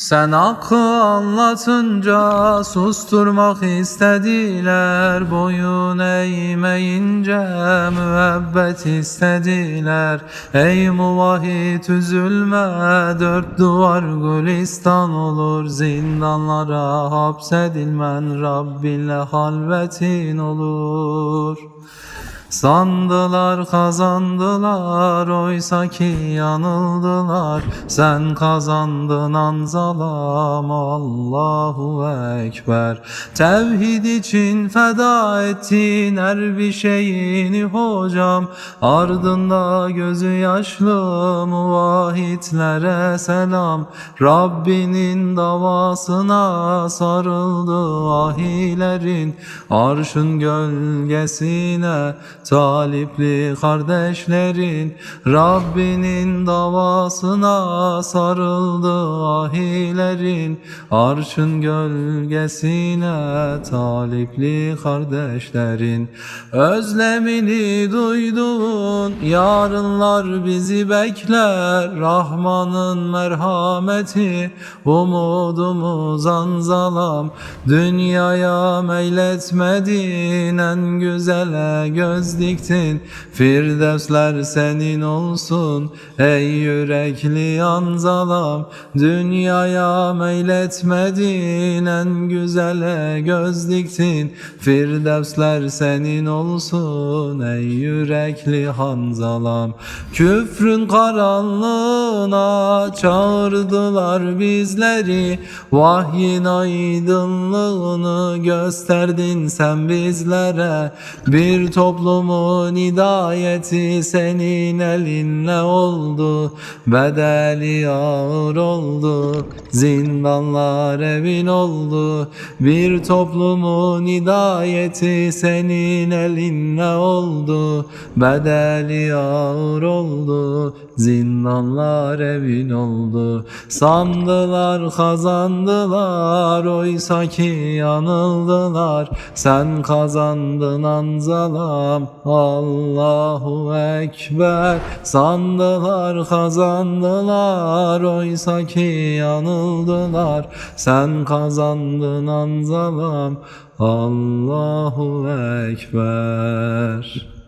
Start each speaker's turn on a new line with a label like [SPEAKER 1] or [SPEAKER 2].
[SPEAKER 1] Sen hakkı anlatınca susturmak istediler, boyun eğmeyince müebbet istediler. Ey muvahhid üzülme, dört duvar gülistan olur, zindanlara hapsedilmen Rabbinle halvetin olur. Sandılar kazandılar, oysa ki yanıldılar. Sen kazandın anzalam, Allahu Ekber. Tevhid için feda ettin her bir şeyini hocam. Ardında gözü yaşlı muvahhitlere selam. Rabbinin davasına sarıldı ahilerin, arşın gölgesine talipli kardeşlerin. Rabbinin davasına sarıldı ahilerin, arşın gölgesine talipli kardeşlerin. Özlemini duyduğun yarınlar bizi bekler, Rahman'ın merhameti umudumuz anzalam. Dünyaya meyletmedin, en güzele göz diktin, Firdevsler senin olsun ey yürekli anzalam. Dünyaya meyletmedin, en güzele göz diktin, Firdevsler senin olsun ey yürekli hanzalam. Küfrün karanlığına çağırdılar bizleri, vahyin aydınlığını gösterdin sen bizlere. Bir toplumun hidayeti senin elinle oldu, bedeli ağır oldu, zindanlar evin oldu. Bir toplumun hidayeti senin elinle oldu, bedeli ağır oldu, zindanlar evin oldu. Sandılar kazandılar, oysa ki yanıldılar. Sen kazandın anzalam, Allahu Ekber. Sandılar kazandılar, oysa ki yanıldılar. Sen kazandın anzalam, Allahu Ekber.